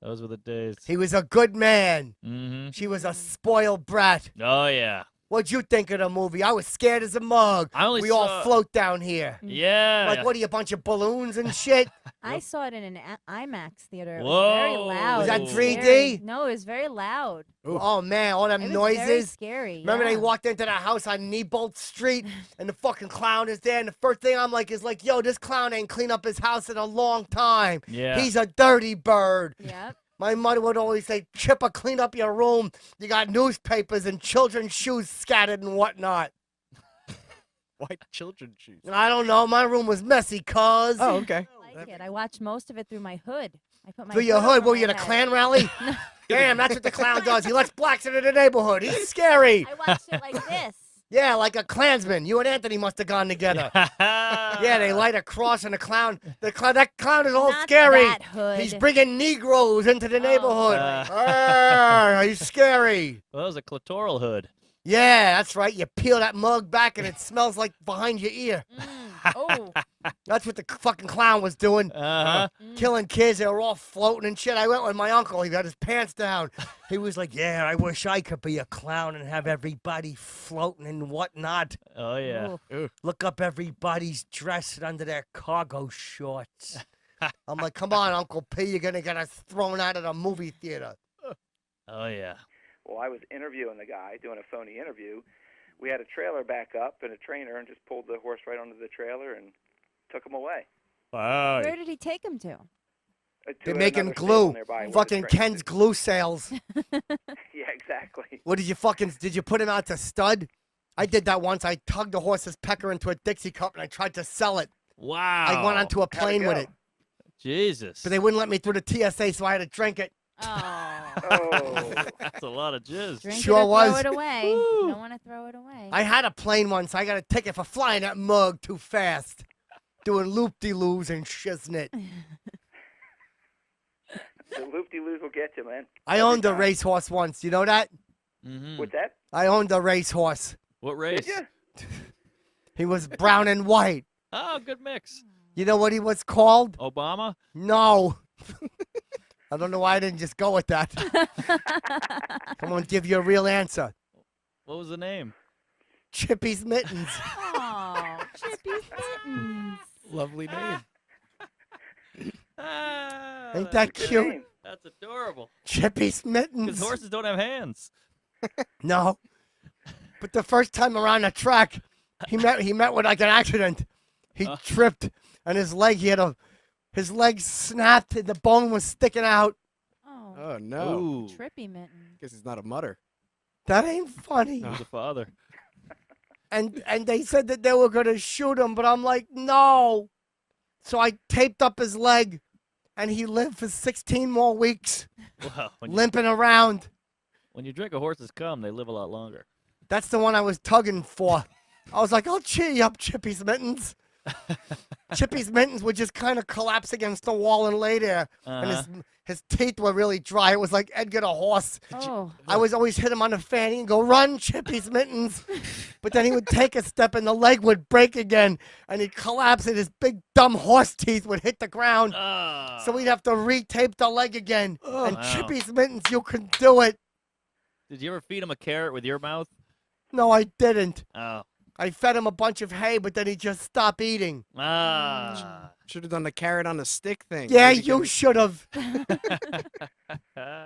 Speaker 6: Those were the days.
Speaker 1: He was a good man.
Speaker 6: Mm-hmm.
Speaker 1: She was a spoiled brat.
Speaker 6: Oh, yeah.
Speaker 1: What'd you think of the movie? I was scared as a mug.
Speaker 6: I only
Speaker 1: We all
Speaker 6: saw-
Speaker 1: float down here.
Speaker 6: Yeah.
Speaker 1: Like, what are you, a bunch of balloons and shit?
Speaker 4: I saw it in an IMAX theater. It was
Speaker 6: Whoa.
Speaker 4: very loud.
Speaker 1: Was that
Speaker 4: It was
Speaker 1: 3D?
Speaker 4: very- No, it was very loud.
Speaker 1: Oh, man, all them
Speaker 4: It was very
Speaker 1: noises.
Speaker 4: scary.
Speaker 1: Remember
Speaker 4: yeah.
Speaker 1: they walked into the house on Nebolt Street and the fucking clown is there and the first thing I'm like is like, yo, this clown ain't cleaned up his house in a long time.
Speaker 6: Yeah.
Speaker 1: He's a dirty bird.
Speaker 4: Yep.
Speaker 1: My mother would always say, Chipper, clean up your room. You got newspapers and children's shoes scattered and whatnot.
Speaker 5: white children shoes.
Speaker 1: I don't know. My room was messy, cuz.
Speaker 5: Oh, okay.
Speaker 4: I like it. I watched most of it through my hood. I put my
Speaker 1: Through your
Speaker 4: over
Speaker 1: hood, were
Speaker 4: my
Speaker 1: you at a
Speaker 4: head.
Speaker 1: Klan rally? Damn, that's what the clown does. He lets blacks into the neighborhood. He's scary.
Speaker 4: I watched it like this.
Speaker 1: Yeah, like a Klansman. You and Anthony must have gone together. Yeah, they light a cross and a clown. That clown is all
Speaker 4: Not
Speaker 1: scary.
Speaker 4: that hood.
Speaker 1: He's bringing Negroes into the neighborhood. He's scary.
Speaker 6: Well, that was a clitoral hood.
Speaker 1: Yeah, that's right. You peel that mug back and it smells like behind your ear.
Speaker 4: Oh.
Speaker 1: That's what the fucking clown was doing.
Speaker 6: Uh-huh.
Speaker 1: Killing kids. They were all floating and shit. I went with my uncle. He got his pants down. He was like, yeah, I wish I could be a clown and have everybody floating and whatnot.
Speaker 6: Oh, yeah.
Speaker 4: Ooh.
Speaker 1: Look up everybody's dressed under their cargo shorts. I'm like, come on, Uncle P, you're going to get us thrown out of the movie theater.
Speaker 6: Oh, yeah.
Speaker 9: Well, I was interviewing the guy, doing a phony interview. We had a trailer back up and a trainer and just pulled the horse right onto the trailer and took him away.
Speaker 6: Wow.
Speaker 4: Where did he take him to?
Speaker 1: They're making
Speaker 9: another stable
Speaker 1: glue.
Speaker 9: nearby where the
Speaker 1: Fucking
Speaker 9: trainer
Speaker 1: Ken's
Speaker 9: is.
Speaker 1: glue sales.
Speaker 9: Yeah, exactly.
Speaker 1: What did you put him out to stud? I did that once. I tugged the horse's pecker into a Dixie cup and I tried to sell it.
Speaker 6: Wow.
Speaker 1: I went onto a plane with
Speaker 9: go?
Speaker 1: it,
Speaker 6: Jesus.
Speaker 1: but they wouldn't let me through the TSA, so I had to drink it.
Speaker 4: Oh.
Speaker 9: Oh.
Speaker 6: That's a lot of jizz.
Speaker 4: Drink
Speaker 1: Sure
Speaker 4: it or
Speaker 1: was.
Speaker 4: throw it away. You don't want to throw it away.
Speaker 1: I had a plane once. I got a ticket for flying that mug too fast, doing loop-de-loos and shiznit.
Speaker 9: The loop-de-loos will get you, man.
Speaker 1: I
Speaker 9: Every
Speaker 1: owned a
Speaker 9: time.
Speaker 1: racehorse once. You know that?
Speaker 6: Mm-hmm.
Speaker 9: What's that?
Speaker 1: I owned a racehorse.
Speaker 6: What
Speaker 9: Did
Speaker 6: race?
Speaker 9: you?
Speaker 1: He was brown and white.
Speaker 6: Oh, good mix.
Speaker 1: You know what he was called?
Speaker 6: Obama?
Speaker 1: No. I don't know why I didn't just go with that. I'm going to give you a real answer.
Speaker 6: What was the name?
Speaker 1: Chippy's Mittens.
Speaker 4: Oh, Chippy's mittens.
Speaker 5: Lovely name.
Speaker 6: Ah,
Speaker 1: Ain't
Speaker 6: that's
Speaker 1: that
Speaker 9: Good
Speaker 1: cute?
Speaker 9: name.
Speaker 6: That's adorable.
Speaker 1: Chippy's
Speaker 6: Because
Speaker 1: Mittens.
Speaker 6: horses don't have hands.
Speaker 1: No. But the first time around the track, he met with like an accident. He tripped and his leg his leg snapped, the bone was sticking out.
Speaker 4: Oh,
Speaker 5: Oh no.
Speaker 6: Ooh.
Speaker 4: trippy mitten.
Speaker 5: Guess he's not a mutter.
Speaker 1: That ain't funny.
Speaker 6: Who's the father?
Speaker 1: And they said that they were gonna shoot him, but I'm like, no. So I taped up his leg and he lived for 16 more weeks,
Speaker 6: Wow.
Speaker 1: limping around.
Speaker 6: When you drink a horse's cum, they live a lot longer.
Speaker 1: That's the one I was tugging for. I was like, I'll cheer you up, Chippy's Mittens. Chippy's Mittens would just kind of collapse against the wall and lay there. And his teeth were really dry. It was like Edgar the horse.
Speaker 4: Oh,
Speaker 1: I was always hit him on the fanny and go, run, Chippy's Mittens. But then he would take a step and the leg would break again. And he'd collapse and his big dumb horse teeth would hit the ground.
Speaker 6: Ah.
Speaker 1: So we'd have to retape the leg again. And
Speaker 6: Wow.
Speaker 1: Chippy's Mittens, you can do it.
Speaker 6: Did you ever feed him a carrot with your mouth?
Speaker 1: No, I didn't.
Speaker 6: Oh.
Speaker 1: I fed him a bunch of hay, but then he just stopped eating.
Speaker 6: Ah.
Speaker 5: Should have done the carrot on a stick thing.
Speaker 1: Yeah,
Speaker 5: Maybe
Speaker 1: you
Speaker 5: give
Speaker 1: should have.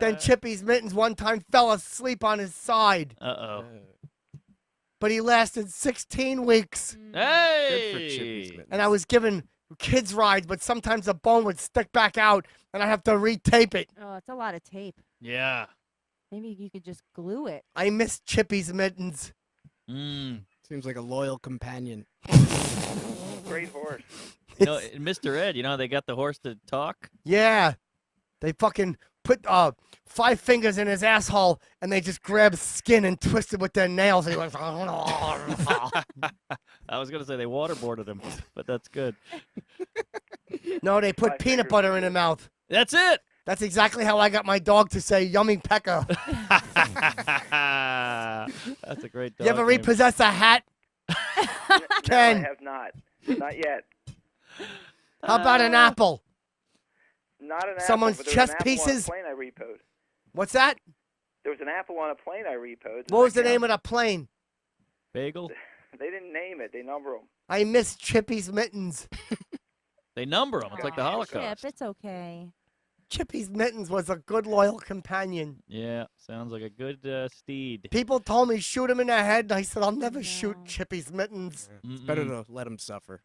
Speaker 1: Then Chippy's Mittens one time fell asleep on his side,
Speaker 6: Uh-oh.
Speaker 1: but he lasted 16 weeks.
Speaker 6: Hey!
Speaker 5: Good for Chippy's mittens.
Speaker 1: And I was given kids rides, but sometimes the bone would stick back out, and I have to retape it.
Speaker 4: oh, it's a lot of tape.
Speaker 6: Yeah.
Speaker 4: Maybe you could just glue it.
Speaker 1: I miss Chippy's Mittens.
Speaker 6: Mm.
Speaker 5: Seems like a loyal companion.
Speaker 9: Great horse.
Speaker 6: You know, in Mr. Ed, you know, they got the horse to talk.
Speaker 1: Yeah, they fucking put 5 fingers in his asshole, and they just grab skin and twist it with their nails. And he went,
Speaker 6: I was going to say they waterboarded him, but that's good.
Speaker 1: no, they put
Speaker 9: 5
Speaker 1: peanut
Speaker 9: fingers.
Speaker 1: butter in the mouth.
Speaker 6: That's it.
Speaker 1: That's exactly how I got my dog to say yummy pecker.
Speaker 6: That's a great dog
Speaker 1: You ever
Speaker 6: name.
Speaker 1: repossess a hat?
Speaker 9: No, I
Speaker 1: Ken,
Speaker 9: have not. Not yet.
Speaker 1: how about an apple?
Speaker 9: Not an
Speaker 1: Someone's
Speaker 9: apple, but there was
Speaker 1: chess
Speaker 9: an apple
Speaker 1: pieces?
Speaker 9: on a plane I repoed.
Speaker 1: What's that?
Speaker 9: There was an apple on a plane I repoed.
Speaker 1: What was the name of the plane?
Speaker 6: Bagel?
Speaker 9: They didn't name it. They number them.
Speaker 1: I miss Chippy's Mittens.
Speaker 6: They number them. It's like the
Speaker 4: Aw,
Speaker 6: Holocaust.
Speaker 4: Chip, it's okay.
Speaker 1: Chippy's Mittens was a good, loyal companion.
Speaker 6: Yeah, sounds like a good steed.
Speaker 1: People told me shoot him in the head, and I said, I'll never shoot
Speaker 4: No.
Speaker 1: Chippy's Mittens.
Speaker 5: It's better to let him suffer.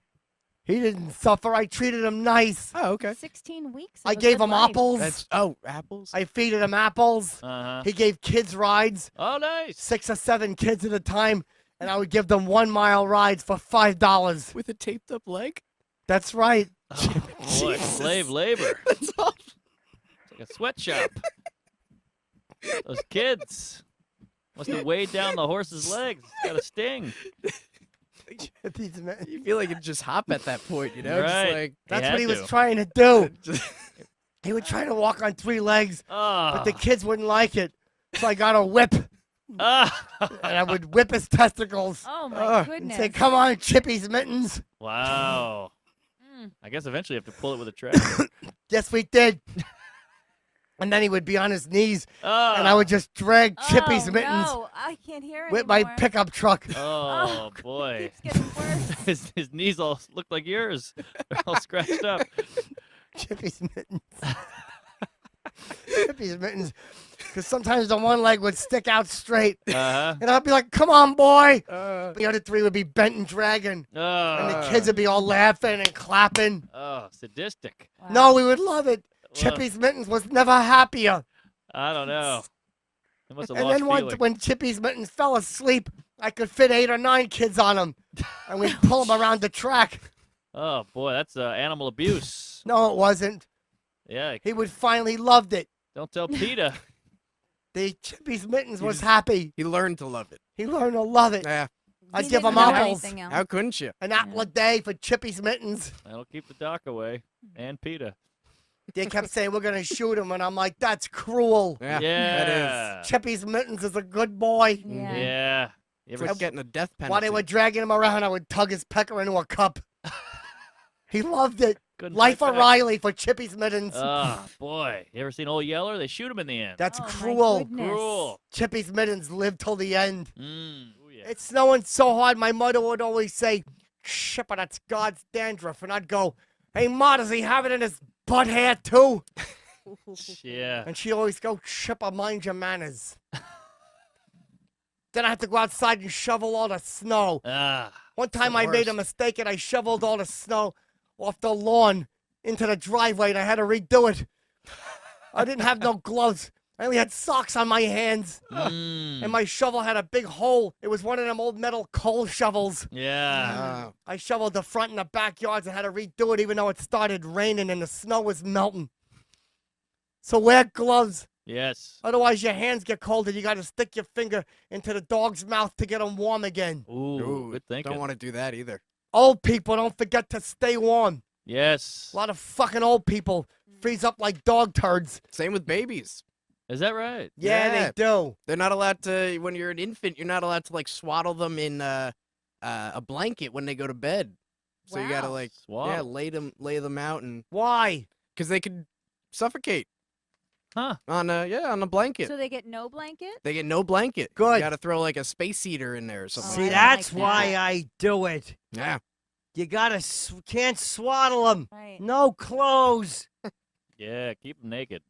Speaker 1: He didn't suffer. I treated him nice.
Speaker 5: Oh, okay.
Speaker 4: 16 weeks.
Speaker 1: I
Speaker 4: of a
Speaker 1: gave
Speaker 4: good
Speaker 1: him
Speaker 4: life.
Speaker 1: apples.
Speaker 5: Apples.
Speaker 1: I feeded him apples.
Speaker 6: Uh-huh.
Speaker 1: He gave kids rides,
Speaker 6: Oh, nice.
Speaker 1: 6 or 7 kids at a time, and I would give them 1-mile rides for $5.
Speaker 5: With a taped up leg.
Speaker 1: That's right.
Speaker 6: Oh, boy, slave labor.
Speaker 5: That's awful.
Speaker 6: It's like a sweatshop. Those kids must have weighed down the horse's legs. It's got a sting.
Speaker 1: Chippy's Mittens.
Speaker 5: You feel like you just hop at that point, you know?
Speaker 6: Right.
Speaker 5: Just like
Speaker 1: That's
Speaker 6: had
Speaker 1: what he was
Speaker 6: to.
Speaker 1: trying to do.
Speaker 5: just-
Speaker 1: He would try to walk on 3 legs,
Speaker 6: Oh.
Speaker 1: but the kids wouldn't like it. So I got a whip,
Speaker 6: Ah.
Speaker 1: and I would whip his testicles
Speaker 4: Oh my
Speaker 5: Ugh.
Speaker 1: and
Speaker 4: goodness.
Speaker 1: say, "Come on, Chippy's Mittens."
Speaker 6: Wow.
Speaker 4: Mm.
Speaker 6: I guess eventually you have to pull it with a tractor.
Speaker 1: Yes, we did. And then he would be on his knees,
Speaker 6: Oh.
Speaker 1: and I would just drag Chippy's
Speaker 4: Oh,
Speaker 1: Mittens
Speaker 4: No, I can't hear
Speaker 1: with my
Speaker 4: anymore.
Speaker 1: pickup truck.
Speaker 6: Oh, boy.
Speaker 4: Keeps getting worse.
Speaker 6: His knees all look like yours. They're all scratched up.
Speaker 1: Chippy's Mittens. Chippy's Mittens. Because sometimes the one leg would stick out straight,
Speaker 6: Uh-huh.
Speaker 1: and I'd be like, "Come on, boy."
Speaker 5: Uh,
Speaker 1: The other 3 would be bent and dragging, and
Speaker 6: Oh.
Speaker 1: the kids would be all laughing and clapping.
Speaker 6: Oh, sadistic.
Speaker 4: Wow.
Speaker 1: No, we would love it.
Speaker 6: Well,
Speaker 1: Chippy's Mittens was never happier.
Speaker 6: I don't know. They must have
Speaker 1: And
Speaker 6: lost
Speaker 1: then
Speaker 6: feeling.
Speaker 1: when Chippy's Mittens fell asleep, I could fit 8 or 9 kids on him, and we'd pull him around the track.
Speaker 6: Oh boy, that's animal abuse.
Speaker 1: No, it wasn't.
Speaker 6: Yeah,
Speaker 1: He would finally loved it.
Speaker 6: don't tell PETA.
Speaker 1: The Chippy's Mittens
Speaker 10: He
Speaker 1: was
Speaker 10: just-
Speaker 1: happy.
Speaker 10: He learned to love it.
Speaker 1: He learned to love it.
Speaker 10: Yeah.
Speaker 1: I'd
Speaker 4: He
Speaker 1: give
Speaker 4: didn't
Speaker 1: him
Speaker 4: know
Speaker 1: apples.
Speaker 4: anything else.
Speaker 10: How couldn't you?
Speaker 1: An apple a day for Chippy's Mittens.
Speaker 6: That'll keep the doc away. And PETA.
Speaker 1: They kept saying, we're going to shoot him. And I'm like, that's cruel.
Speaker 10: Yeah.
Speaker 6: Yeah.
Speaker 10: That is.
Speaker 1: Chippy's Mittens is a good boy.
Speaker 4: Yeah.
Speaker 6: Yeah. You
Speaker 10: It's
Speaker 6: ever
Speaker 10: like getting a death penalty.
Speaker 1: While they were dragging him around, I would tug his pecker into a cup. He loved it.
Speaker 6: couldn't
Speaker 1: Life
Speaker 6: fight
Speaker 1: of
Speaker 6: back?
Speaker 1: Riley for Chippy's Mittens.
Speaker 6: Oh boy, you ever seen Old Yeller? They shoot him in the end.
Speaker 1: That's
Speaker 4: Oh, my
Speaker 1: cruel.
Speaker 4: goodness.
Speaker 6: Cruel.
Speaker 1: Chippy's Mittens lived till the end.
Speaker 6: Ooh, yeah.
Speaker 1: It's snowing so hard, my mother would always say, Chipper, that's God's dandruff. And I'd go, hey, Ma, does he have it in his butt hair too?
Speaker 6: Yeah.
Speaker 1: And she'd always go, Chipper, mind your manners. Then I had to go outside and shovel all the snow.
Speaker 6: Ah.
Speaker 1: One time
Speaker 10: the
Speaker 1: I made a
Speaker 10: worst.
Speaker 1: mistake and I shoveled all the snow off the lawn into the driveway and I had to redo it. I didn't have no gloves. I only had socks on my hands. And my shovel had a big hole. It was one of them old metal coal shovels.
Speaker 6: Yeah.
Speaker 1: I shoveled the front and the backyards and had to redo it even though it started raining and the snow was melting. So wear gloves.
Speaker 6: Yes.
Speaker 1: Otherwise your hands get cold and you got to stick your finger into the dog's mouth to get them warm again.
Speaker 6: Ooh,
Speaker 10: Ooh,
Speaker 6: good thinking.
Speaker 10: don't want to do that either.
Speaker 1: Old people, don't forget to stay warm.
Speaker 6: Yes.
Speaker 1: A lot of fucking old people freeze up like dog turds.
Speaker 10: Same with babies.
Speaker 6: Is that right?
Speaker 1: Yeah,
Speaker 10: Yeah.
Speaker 1: they do.
Speaker 10: They're not allowed to, when you're an infant, you're not allowed to like swaddle them in a blanket when they go to bed. So you gotta
Speaker 4: Wow.
Speaker 10: like,
Speaker 6: Swaddle.
Speaker 10: lay them out, and
Speaker 1: Why?
Speaker 10: because they could suffocate
Speaker 6: Huh.
Speaker 10: on a blanket.
Speaker 4: So they get no blanket?
Speaker 10: They get no blanket.
Speaker 1: Good.
Speaker 10: You gotta throw like a space heater in there or something.
Speaker 4: Oh,
Speaker 1: See,
Speaker 4: I don't
Speaker 1: that's
Speaker 4: like
Speaker 1: why
Speaker 4: that.
Speaker 1: I do it.
Speaker 10: Yeah.
Speaker 1: You gotta, can't swaddle them.
Speaker 4: Right.
Speaker 1: No clothes.
Speaker 6: Yeah. Keep them naked.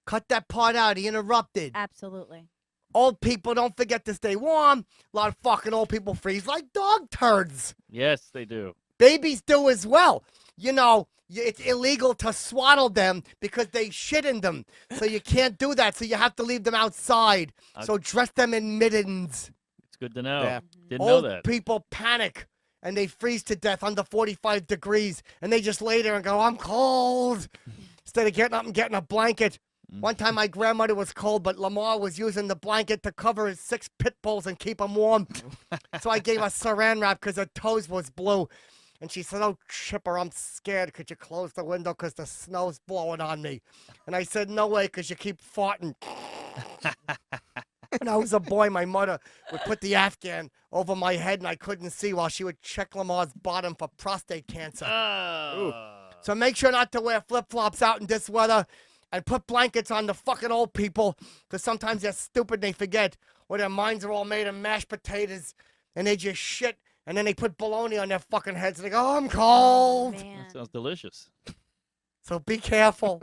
Speaker 1: Cut that part out. He interrupted.
Speaker 4: Absolutely.
Speaker 1: Old people, don't forget to stay warm. A lot of fucking old people freeze like dog turds.
Speaker 6: Yes, they do.
Speaker 1: Babies do as well. You know, it's illegal to swaddle them because they shit in them. So you can't do that. So you have to leave them outside. So dress them in mittens.
Speaker 6: It's good to know.
Speaker 10: Yeah.
Speaker 6: Didn't know
Speaker 1: Old
Speaker 6: that.
Speaker 1: people panic and they freeze to death under 45 degrees and they just lay there and go, I'm cold. Instead of getting up and getting a blanket. One time my grandmother was cold, but Lamar was using the blanket to cover his 6 pit bulls and keep them warm. So I gave her saran wrap because her toes was blue. And she said, oh, Chipper, I'm scared. Could you close the window because the snow's blowing on me? And I said, no way, because you keep farting. When I was a boy, my mother would put the Afghan over my head and I couldn't see while she would check Lamar's bottom for prostate cancer.
Speaker 6: Oh.
Speaker 1: So make sure not to wear flip-flops out in this weather and put blankets on the fucking old people because sometimes they're stupid and they forget or their minds are all made of mashed potatoes and they just shit and then they put bologna on their fucking heads and they go, oh, I'm cold.
Speaker 4: Man.
Speaker 6: That sounds delicious.
Speaker 1: So be careful.